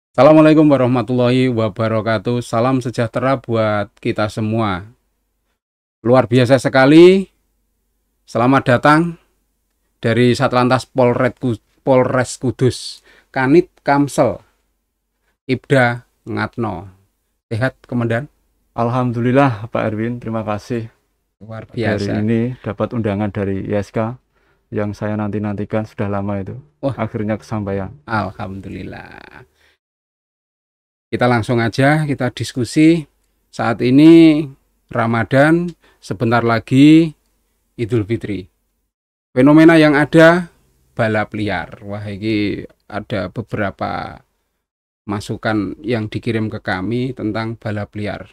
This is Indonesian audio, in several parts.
Assalamualaikum warahmatullahi wabarakatuh. Salam sejahtera buat kita semua. Luar biasa sekali. Selamat datang dari Satlantas Polres Kudus, Kanit Kamsel, Ibda Ngatno. Sehat, Komandan? Alhamdulillah Pak Erwin, terima kasih. Luar Hari biasa. ini dapat undangan dari ISK yang saya nanti-nantikan sudah lama itu. Wah, Akhirnya kesampaian. alhamdulillah. Kita langsung aja, kita diskusi. Saat ini Ramadan, sebentar lagi Idul Fitri. Fenomena yang ada balap liar. Wah, ini ada beberapa masukan yang dikirim ke kami tentang balap liar.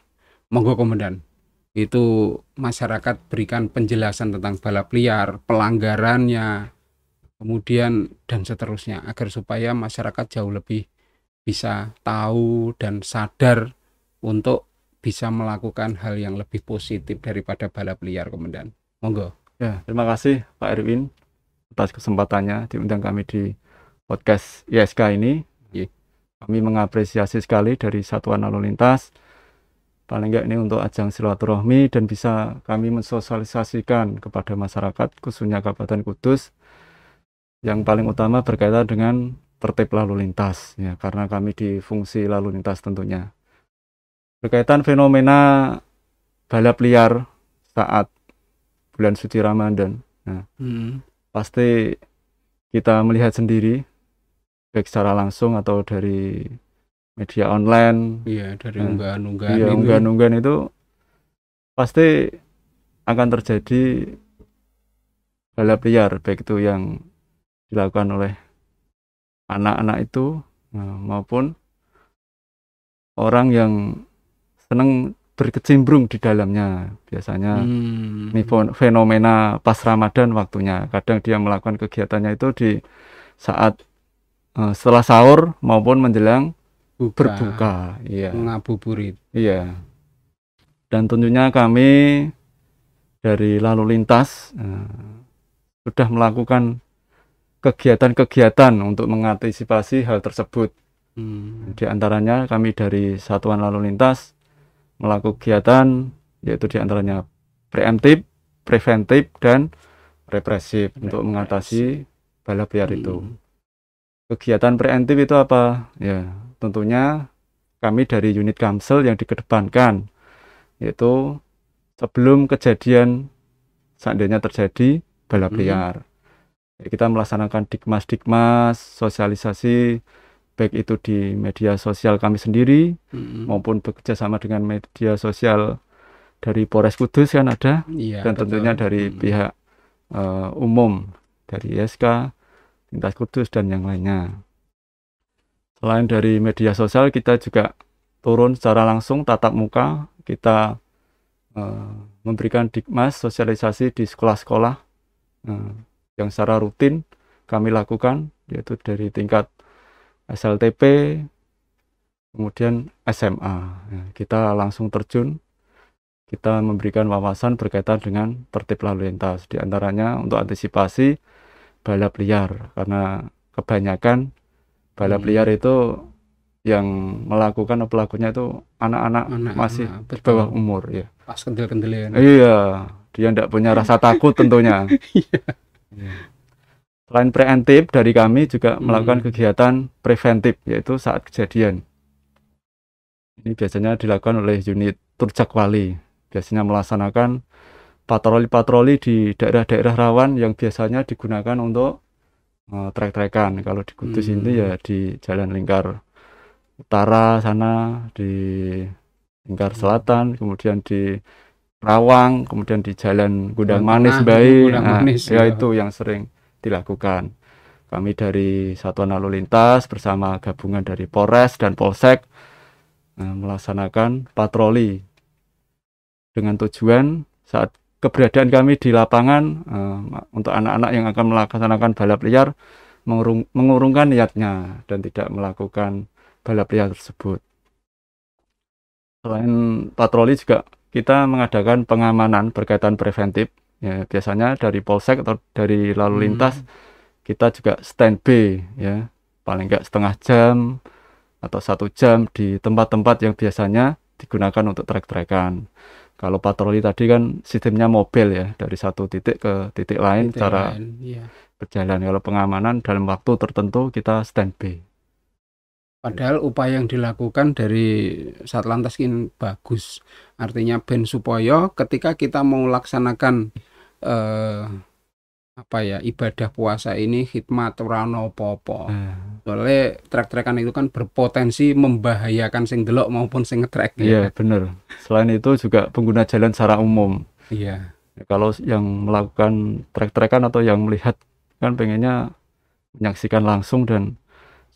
Monggo Komandan, itu masyarakat berikan penjelasan tentang balap liar, pelanggarannya, kemudian dan seterusnya, agar supaya masyarakat jauh lebih bisa tahu dan sadar untuk bisa melakukan hal yang lebih positif daripada balap liar, Komandan. Monggo. Ya, terima kasih Pak Erwin atas kesempatannya diundang kami di podcast ISK ini. Ye. Kami mengapresiasi sekali dari Satuan Lalu Lintas. Paling enggak ini untuk ajang silaturahmi dan bisa kami mensosialisasikan kepada masyarakat, khususnya Kabupaten Kudus, yang paling utama berkaitan dengan tertib lalu lintas, ya, karena kami di fungsi lalu lintas tentunya. Berkaitan fenomena balap liar saat bulan suci Ramadan, nah, pasti kita melihat sendiri, baik secara langsung atau dari media online. Iya, dari Nah, unggahan-unggahan iya, itu. unggahan-unggahan itu pasti akan terjadi balap liar, baik itu yang dilakukan oleh anak-anak itu maupun orang yang senang berkecimpung di dalamnya. Biasanya ini fenomena pas Ramadan waktunya. Kadang dia melakukan kegiatannya itu di saat setelah sahur maupun menjelang berbuka. Iya. Ngabuburit. Iya. Dan tentunya kami dari lalu lintas sudah melakukan kegiatan-kegiatan untuk mengantisipasi hal tersebut. Di antaranya kami dari Satuan Lalu Lintas melakukan kegiatan yaitu di antaranya preemptif, preventif, dan represif untuk mengatasi balap liar itu. Kegiatan preemptif itu apa? Ya, tentunya kami dari unit Kamsel yang dikedepankan yaitu sebelum kejadian seandainya terjadi balap liar. Kita melaksanakan dikmas-dikmas, sosialisasi, baik itu di media sosial kami sendiri, maupun bekerja sama dengan media sosial dari Polres Kudus kan ada, Iya, dan tentunya dari pihak umum, dari ISK, Lintas Kudus, dan yang lainnya. Selain dari media sosial, kita juga turun secara langsung, tatap muka, kita memberikan dikmas, sosialisasi di sekolah-sekolah, yang secara rutin kami lakukan, yaitu dari tingkat SLTP, kemudian SMA. Kita langsung terjun, kita memberikan wawasan berkaitan dengan tertib lalu lintas. Di antaranya untuk antisipasi balap liar, karena kebanyakan balap liar itu yang melakukan pelakunya itu anak-anak masih di bawah umur. Ya. Pas kendel-kendelian. Iya, dia tidak punya rasa takut tentunya. Selain preventif, dari kami juga melakukan kegiatan preventif, yaitu saat kejadian. Ini biasanya dilakukan oleh unit Turjakwali. Biasanya melaksanakan patroli-patroli di daerah-daerah rawan yang biasanya digunakan untuk trek-trekan. Kalau di Kudus ini ya di Jalan Lingkar Utara sana, di Lingkar Selatan, kemudian di Rawang, kemudian di Jalan Gudang Manis Bayi. Ya itu yang sering dilakukan. Kami dari Satuan Lalu Lintas bersama gabungan dari Polres dan Polsek melaksanakan patroli dengan tujuan saat keberadaan kami di lapangan untuk anak-anak yang akan melaksanakan balap liar mengurungkan niatnya dan tidak melakukan balap liar tersebut. Selain patroli juga kita mengadakan pengamanan berkaitan preventif. Ya, biasanya dari Polsek atau dari lalu lintas kita juga standby, ya, paling enggak setengah jam atau 1 jam di tempat-tempat yang biasanya digunakan untuk trek-trekan. Kalau patroli tadi kan sistemnya mobil ya, dari satu titik ke titik lain Titik secara lain, iya. berjalan. Kalau pengamanan dalam waktu tertentu kita standby. Padahal upaya yang dilakukan dari Satlantas ini bagus. Artinya ben supaya ketika kita mau laksanakan ibadah puasa ini khidmat ora ono apa-apa. Soalnya trek-trekan itu kan berpotensi membahayakan sing delok maupun sing ngetrek. Iya, bener. Selain itu juga pengguna jalan secara umum. Iya. Kalau yang melakukan trek-trekan atau yang melihat kan pengennya menyaksikan langsung dan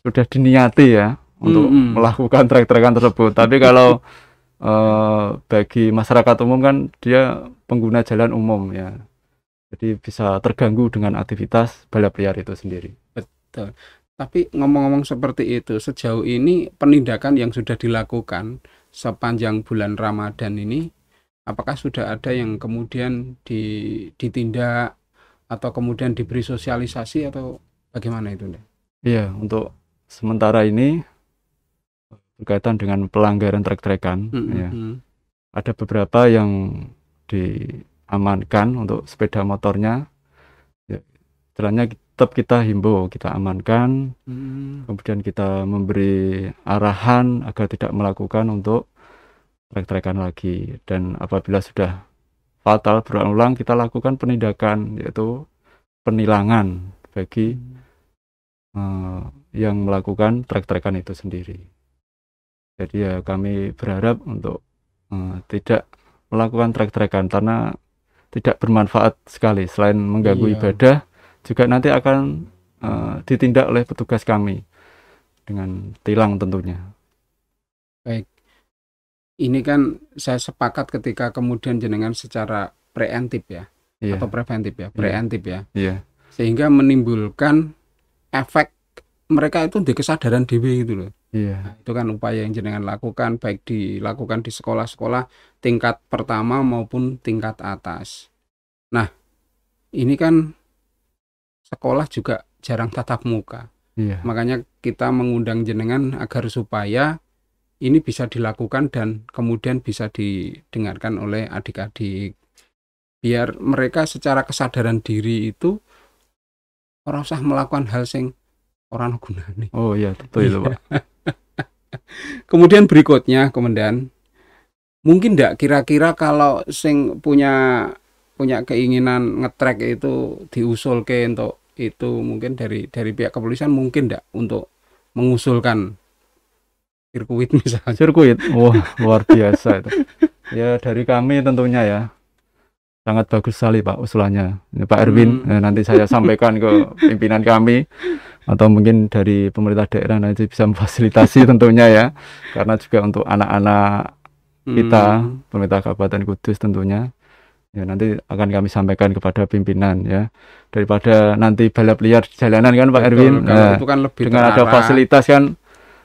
sudah diniati ya untuk melakukan trek-trekan tersebut. Tapi kalau bagi masyarakat umum kan dia pengguna jalan umum ya. Jadi bisa terganggu dengan aktivitas balap liar itu sendiri. Betul. Tapi ngomong-ngomong seperti itu, sejauh ini penindakan yang sudah dilakukan sepanjang bulan Ramadan ini, apakah sudah ada yang kemudian ditindak atau kemudian diberi sosialisasi atau bagaimana itu? Iya, untuk sementara ini berkaitan dengan pelanggaran trek-trekan, ya, ada beberapa yang diamankan untuk sepeda motornya. Ya, istilahnya tetap kita himbau, kita amankan, kemudian kita memberi arahan agar tidak melakukan untuk trek-trekan lagi. Dan apabila sudah fatal berulang-ulang, kita lakukan penindakan, yaitu penilangan bagi yang melakukan trek-trekan itu sendiri. Jadi ya kami berharap untuk tidak melakukan trek-trekan karena tidak bermanfaat sekali. Selain mengganggu ibadah, juga nanti akan ditindak oleh petugas kami dengan tilang tentunya. Baik, ini kan saya sepakat ketika kemudian jenengan secara preemptif ya, atau preventif ya, preemptif ya, sehingga menimbulkan efek mereka itu di kesadaran diri gitu loh. Nah, itu kan upaya yang jenengan lakukan, baik dilakukan di sekolah-sekolah tingkat pertama maupun tingkat atas. Nah, ini kan sekolah juga jarang tatap muka. Makanya kita mengundang jenengan agar supaya ini bisa dilakukan dan kemudian bisa didengarkan oleh adik-adik. Biar mereka secara kesadaran diri itu orang usah melakukan hal sing orang gunane. Oh iya, betul itu Pak. Kemudian berikutnya, Komandan, mungkin enggak kira-kira kalau sing punya keinginan ngetrek itu diusulke untuk itu mungkin dari pihak kepolisian mungkin enggak untuk mengusulkan sirkuit misalnya. Sirkuit, wah luar biasa itu. Ya dari kami tentunya ya sangat bagus sekali Pak usulannya. Ini Pak Erwin, nanti saya sampaikan ke pimpinan kami atau mungkin dari pemerintah daerah nanti bisa memfasilitasi tentunya ya, karena juga untuk anak-anak kita pemerintah Kabupaten Kudus tentunya. Ya nanti akan kami sampaikan kepada pimpinan ya, daripada nanti balap liar di jalanan kan Pak Erwin. Nah, itu kan lebih dengan terarah. ada fasilitas kan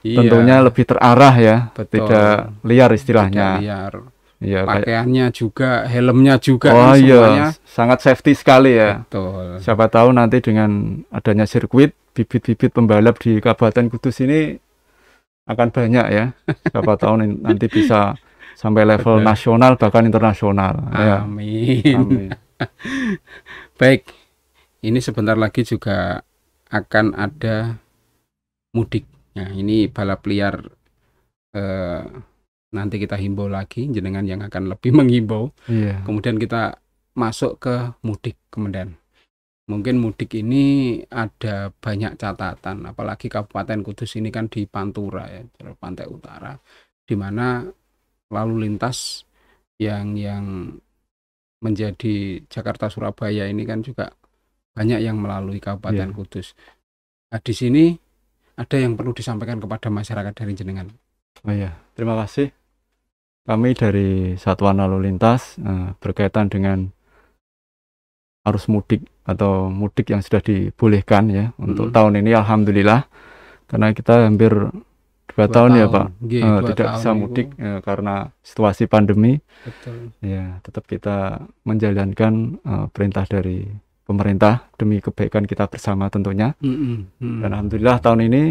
tentunya lebih terarah ya, tidak liar istilahnya. Tidak liar. Ya, pakaiannya juga, helmnya juga, semuanya sangat safety sekali ya. Betul. Siapa tahu nanti dengan adanya sirkuit, bibit-bibit pembalap di Kabupaten Kudus ini akan banyak ya. Siapa tahu nanti bisa sampai level nasional bahkan internasional. Amin. Ya. Amin. Baik, ini sebentar lagi juga akan ada mudik. Nah, ini balap liar. Nanti kita himbau lagi, jenengan yang akan lebih menghimbau. Kemudian kita masuk ke mudik, Komandan. Mungkin mudik ini ada banyak catatan, apalagi Kabupaten Kudus ini kan di Pantura ya, jalur pantai utara, di mana lalu lintas yang menjadi Jakarta Surabaya ini kan juga banyak yang melalui Kabupaten Kudus. Nah, di sini ada yang perlu disampaikan kepada masyarakat dari jenengan. Oh iya, terima kasih. Kami dari Satuan Lalu Lintas berkaitan dengan arus mudik atau mudik yang sudah dibolehkan ya untuk tahun ini, alhamdulillah, karena kita hampir 2 tahun ya Pak tidak bisa mudik karena situasi pandemi. Betul. Ya tetap kita menjalankan perintah dari pemerintah demi kebaikan kita bersama tentunya. Dan alhamdulillah tahun ini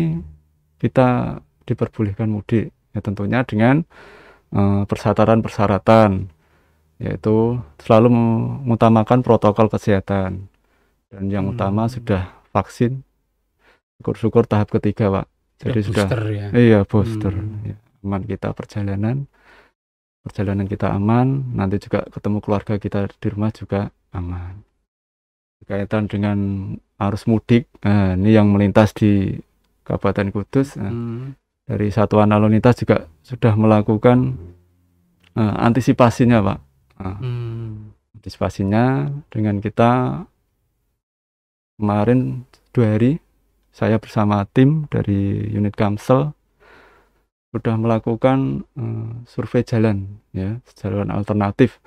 kita diperbolehkan mudik. Ya tentunya dengan persyaratan-persyaratan, yaitu selalu mengutamakan protokol kesehatan. Dan yang utama sudah vaksin, syukur-syukur tahap ketiga, Pak. Jadi sudah booster ya. iya booster. Ya, aman kita perjalanan kita aman, nanti juga ketemu keluarga kita di rumah juga aman. Berkaitan dengan arus mudik, ini yang melintas di Kabupaten Kudus, dari Satuan Lalu Lintas juga sudah melakukan antisipasinya, Pak. Antisipasinya dengan kita kemarin 2 hari saya bersama tim dari unit Kamsel sudah melakukan survei jalan, ya, jalan alternatif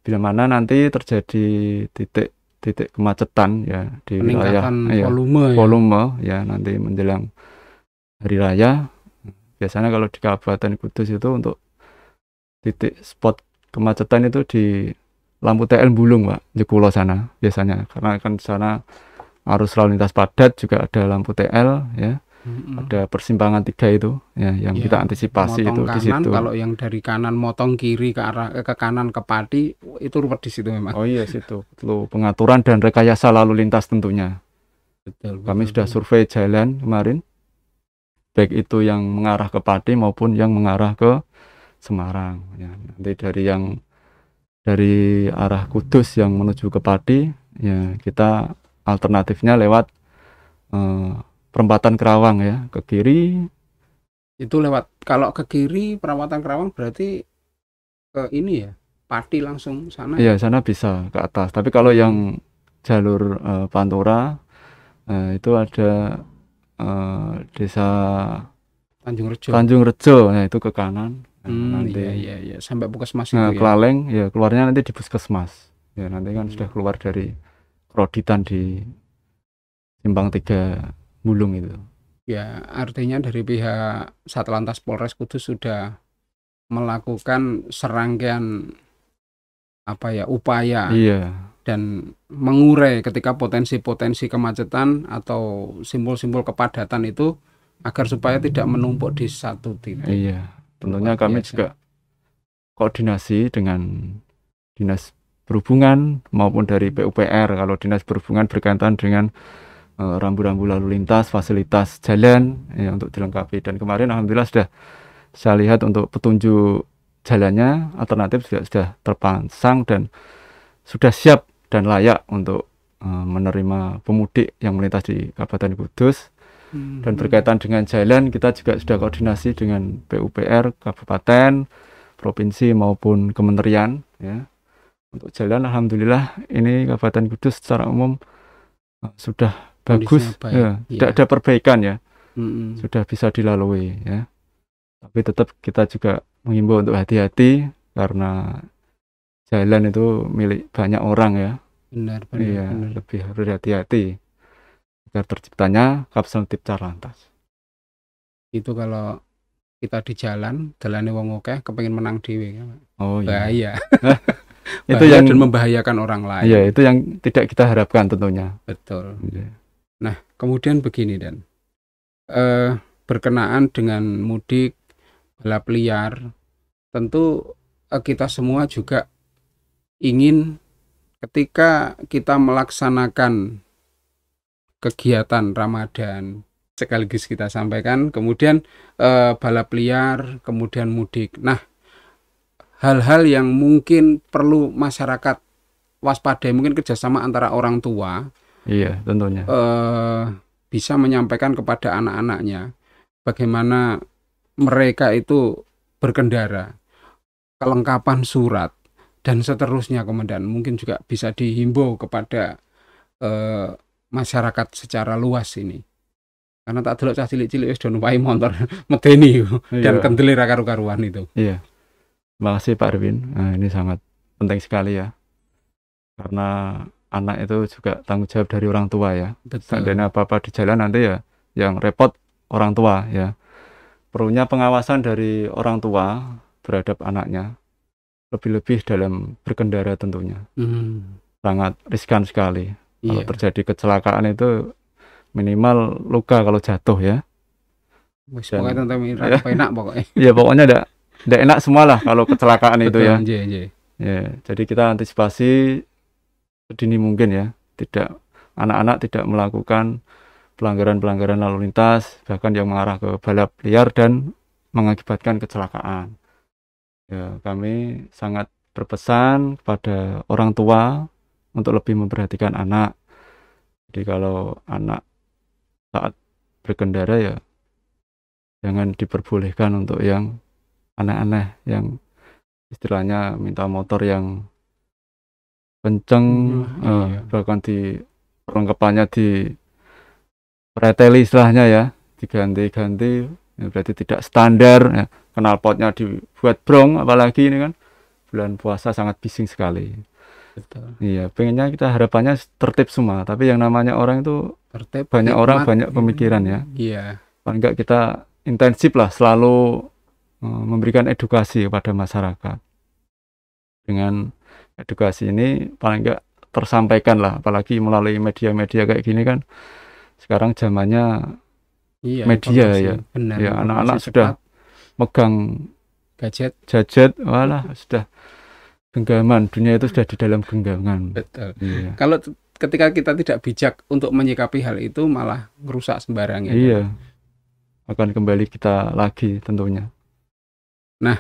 bila mana nanti terjadi titik kemacetan, ya, di wilayah volume ya nanti menjelang hari raya. Biasanya kalau di Kabupaten Kudus itu untuk titik spot kemacetan itu di lampu TL Bulung, Pak, Jekulo sana biasanya, karena kan di sana arus lalu lintas padat, juga ada lampu TL, ya. Ada persimpangan 3 itu, ya, yang kita antisipasi itu di situ. Kalau yang dari kanan motong kiri ke arah ke kanan ke Pati itu ruwet di situ memang. Oh iya, situ perlu pengaturan dan rekayasa lalu lintas tentunya. Betul. Kami sudah survei jalan kemarin, baik itu yang mengarah ke Pati maupun yang mengarah ke Semarang. Ya, nanti dari arah Kudus yang menuju ke Pati, ya kita alternatifnya lewat perempatan Kerawang, ya, ke kiri. Itu lewat, kalau ke kiri perempatan Kerawang berarti ke ini ya, Pati langsung sana. Iya, sana bisa ke atas. Tapi kalau yang jalur Pantura itu ada desa Tanjung Rejo, ya, itu ke kanan. Nanti iya, sampai Puskesmas itu, Kelaleng, ya, keluarnya nanti di Puskesmas. Ya, nanti kan sudah keluar dari Kroditan di Simpang 3 Bulung itu. Ya, artinya dari pihak Satlantas Polres Kudus sudah melakukan serangkaian upaya, dan mengurai ketika potensi-potensi kemacetan atau simbol-simbol kepadatan itu agar supaya tidak menumpuk di satu titik. Iya, tentunya kami juga koordinasi dengan Dinas Perhubungan maupun dari PUPR. Kalau Dinas Perhubungan berkaitan dengan rambu-rambu lalu lintas, fasilitas jalan, ya, untuk dilengkapi. Dan kemarin alhamdulillah saya lihat untuk petunjuk jalannya alternatif sudah terpasang dan sudah siap dan layak untuk menerima pemudik yang melintas di Kabupaten Kudus. Dan berkaitan dengan jalan, kita juga sudah koordinasi dengan PUPR Kabupaten, Provinsi maupun Kementerian, ya. Untuk jalan alhamdulillah ini Kabupaten Kudus secara umum sudah bagus, ya, tidak ada perbaikan, ya. Sudah bisa dilalui, ya. Tapi tetap kita juga menghimbau untuk hati-hati karena jalan itu milik banyak orang, ya. Benar. Lebih harus hati-hati agar terciptanya Kapseltib Carlantas. Itu kalau kita di jalannya wong akeh kepengin menang dhewe. Oh iya. Bahaya. Itu yang dan membahayakan orang lain. Iya, itu yang tidak kita harapkan tentunya. Betul. Nah, kemudian begini, Dan. Berkenaan dengan mudik, balap liar, tentu kita semua juga ingin ketika kita melaksanakan kegiatan Ramadan, sekaligus kita sampaikan, kemudian balap liar, kemudian mudik. Nah, hal-hal yang mungkin perlu masyarakat waspadai, mungkin kerjasama antara orang tua, iya, tentunya, bisa menyampaikan kepada anak-anaknya bagaimana mereka itu berkendara, kelengkapan surat, dan seterusnya. Komandan mungkin juga bisa dihimbau kepada masyarakat secara luas ini, karena tak delok cah cilik-cilik wis do numpai motor medeni dan kendele ra karu-karuan itu. Iya. Terima kasih Pak Erwin. Nah, ini sangat penting sekali, ya, karena anak itu juga tanggung jawab dari orang tua, ya. Seandainya apa-apa di jalan nanti, ya, yang repot orang tua, ya. Perlunya pengawasan dari orang tua terhadap anaknya, lebih-lebih dalam berkendara tentunya. Sangat riskan sekali. Kalau terjadi kecelakaan itu minimal luka kalau jatuh, ya. Wis Dan pokoknya tentang ya, enak pokoknya. ya pokoknya ndak enak semua lah kalau kecelakaan itu Betul, ya. nggih, nggih. Ya, jadi kita antisipasi sedini mungkin ya, tidak anak-anak tidak melakukan pelanggaran-pelanggaran lalu lintas, bahkan yang mengarah ke balap liar dan mengakibatkan kecelakaan. Ya, kami sangat berpesan kepada orang tua untuk lebih memperhatikan anak. Jadi kalau anak saat berkendara ya jangan diperbolehkan untuk yang aneh-aneh, yang istilahnya minta motor yang kenceng, Iya. bahkan di perlengkapannya di preteli istilahnya ya, diganti-ganti, ya berarti tidak standar ya. Knalpotnya dibuat brong, apalagi ini kan bulan puasa sangat bising sekali. Betul. Iya, pengennya kita harapannya tertib semua, tapi yang namanya orang itu Tertib, banyak orang hikmat. banyak pemikiran ya. Iya. Paling enggak kita intensif lah selalu memberikan edukasi kepada masyarakat. Dengan edukasi ini paling enggak tersampaikan lah, apalagi melalui media-media kayak gini kan. Sekarang zamannya Iya, media informasi ya. benar, Ya, informasi anak-anak cepat, sudah megang gadget. gadget, walah sudah genggaman, dunia itu sudah di dalam genggaman. Betul. Iya. Kalau ketika kita tidak bijak untuk menyikapi hal itu malah merusak sembarang ya. Iya. Akan kembali kita lagi tentunya. Nah,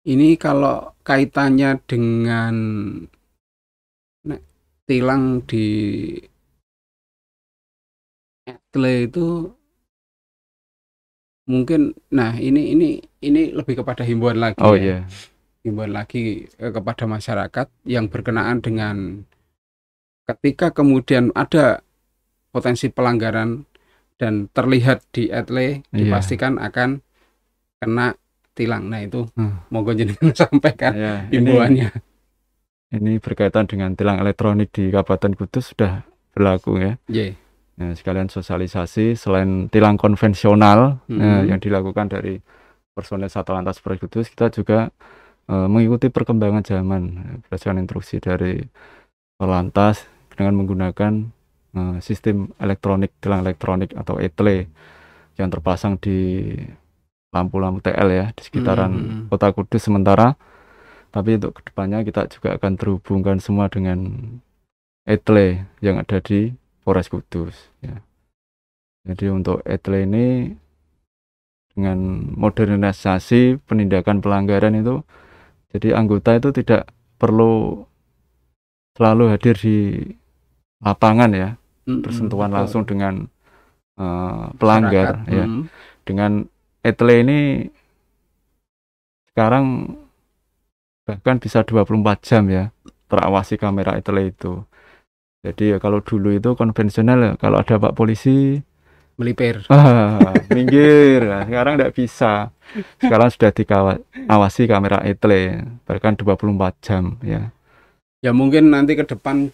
ini kalau kaitannya dengan tilang di etle itu mungkin, nah ini lebih kepada himbauan lagi Oh ya. iya. Himbauan lagi kepada masyarakat yang berkenaan dengan ketika kemudian ada potensi pelanggaran dan terlihat di etle, Iya. dipastikan akan kena tilang. Nah itu Hmm. monggo jenengan sampaikan Ya, himbauannya. ini berkaitan dengan tilang elektronik di Kabupaten Kudus sudah berlaku ya. Ye. Nah, sekalian sosialisasi selain tilang konvensional Mhm. yang dilakukan dari personel Satlantas Polres Kudus, kita juga mengikuti perkembangan zaman berdasarkan instruksi dari Lantas dengan menggunakan sistem elektronik, tilang elektronik atau etle yang terpasang di lampu-lampu TL ya di sekitaran Kota Kudus sementara. Tapi untuk kedepannya kita juga akan terhubungkan semua dengan etle yang ada di Polres Kudus ya. Jadi untuk etle ini dengan modernisasi penindakan pelanggaran itu, jadi anggota itu tidak perlu selalu hadir di lapangan ya, bersentuhan Betul. langsung dengan pelanggar Masyarakat. ya. Dengan etle ini sekarang bahkan bisa 24 jam ya terawasi kamera etle itu. Jadi ya kalau dulu itu konvensional ya, kalau ada Pak Polisi Melipir. minggir. Nah, sekarang tidak bisa. Sekarang sudah diawasi kamera etle bahkan 24 jam ya. Ya mungkin nanti ke depan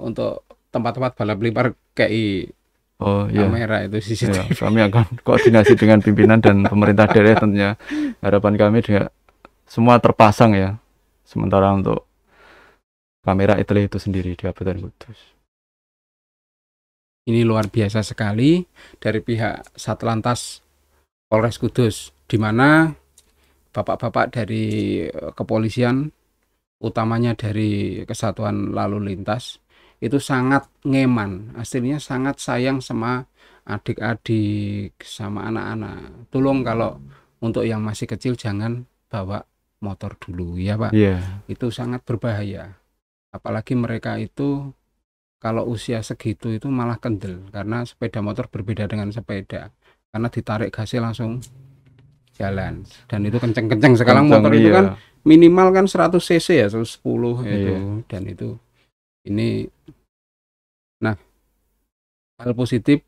untuk tempat-tempat balap liar kayak Oh iya. kamera itu Ya, CCTV. kami akan koordinasi dengan pimpinan dan pemerintah daerah tentunya. Harapan kami juga semua terpasang ya. Sementara untuk kamera etle itu sendiri di Kabupaten Kudus. Ini luar biasa sekali dari pihak Satlantas Polres Kudus, di mana bapak-bapak dari kepolisian, utamanya dari Kesatuan Lalu Lintas, itu sangat ngeman, aslinya sangat sayang sama adik-adik, sama anak-anak. Tolong kalau untuk yang masih kecil jangan bawa motor dulu ya Pak. Iya. Itu sangat berbahaya. Apalagi mereka itu kalau usia segitu itu malah kendel, karena sepeda motor berbeda dengan sepeda, karena ditarik gasnya langsung jalan, dan itu kenceng-kenceng. Sekarang Kencang, motor itu iya. kan minimal kan 100 cc ya, 110 itu. Iya. Dan itu ini, nah hal positif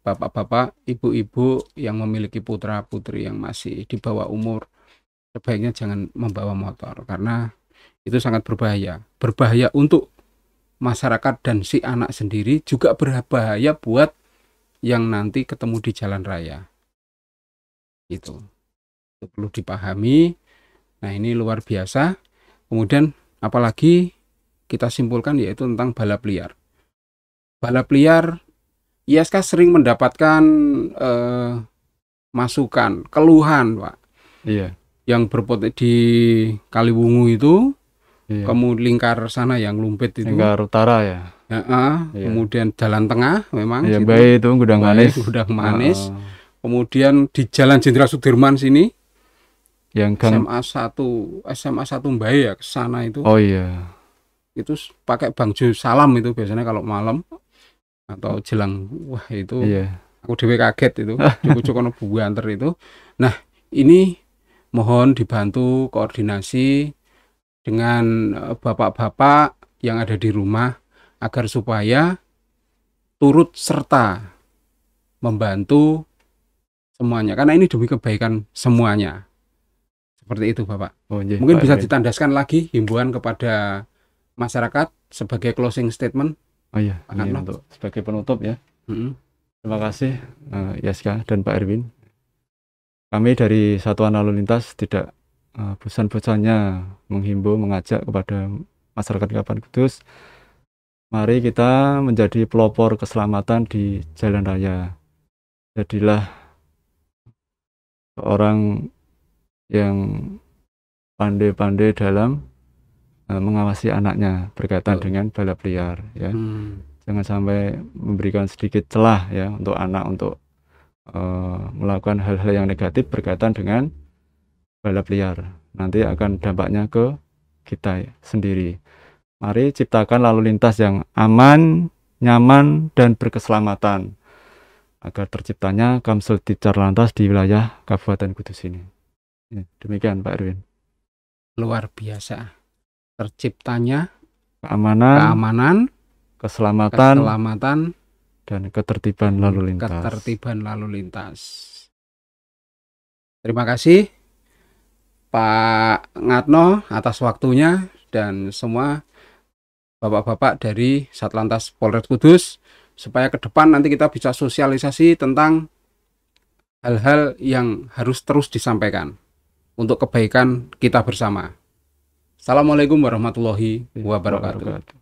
bapak-bapak, ibu-ibu yang memiliki putra-putri yang masih di bawah umur, sebaiknya jangan membawa motor, karena itu sangat berbahaya. Berbahaya untuk masyarakat dan si anak sendiri, juga berbahaya buat yang nanti ketemu di jalan raya. Itu perlu dipahami. Nah ini luar biasa. Kemudian apalagi kita simpulkan yaitu tentang balap liar. Balap liar ISK sering mendapatkan masukan, keluhan, Pak, Iya. yang berpotensi di Kaliwungu itu, Iya. kemudian lingkar sana yang Lumpit itu, Lingkar utara ya. iya. Kemudian jalan tengah memang Iya, situ, baik itu Gudang Manis. Gudang Manis. Heeh. Kemudian di Jalan Jenderal Sudirman sini, Yang gang. SMA 1 Mbae ya, ke sana itu. Oh iya. Itu pakai bangjo salam itu biasanya kalau malam atau jelang, wah itu Iya. aku dewe kaget itu, cukup ono buanter itu. Nah, ini mohon dibantu koordinasi dengan bapak-bapak yang ada di rumah agar supaya turut serta membantu semuanya, karena ini demi kebaikan semuanya. Seperti itu, Bapak. Oh iya, Mungkin Pak bisa Erwin. ditandaskan lagi himbauan kepada masyarakat sebagai closing statement. Oh iya, Pak ini Karno. untuk sebagai penutup ya. Mm-mm. Terima kasih ISK dan Pak Erwin. Kami dari Satuan Lalu Lintas tidak bosan-bosannya menghimbau, mengajak kepada masyarakat Kabupaten Kudus, mari kita menjadi pelopor keselamatan di jalan raya. Jadilah seorang yang pandai-pandai dalam mengawasi anaknya berkaitan dengan balap liar ya. Jangan sampai memberikan sedikit celah ya untuk anak untuk melakukan hal-hal yang negatif berkaitan dengan balap liar. Nanti akan dampaknya ke kita sendiri. Mari ciptakan lalu lintas yang aman, nyaman, dan berkeselamatan agar terciptanya Kamsul Ticar Lantas di wilayah Kabupaten Kudus ini. Ya, demikian Pak Erwin. Luar biasa. Terciptanya Keamanan, keselamatan, dan ketertiban lalu lintas. Terima kasih Pak Ngatno atas waktunya dan semua bapak-bapak dari Satlantas Polres Kudus, supaya ke depan nanti kita bisa sosialisasi tentang hal-hal yang harus terus disampaikan untuk kebaikan kita bersama. Assalamualaikum warahmatullahi wabarakatuh.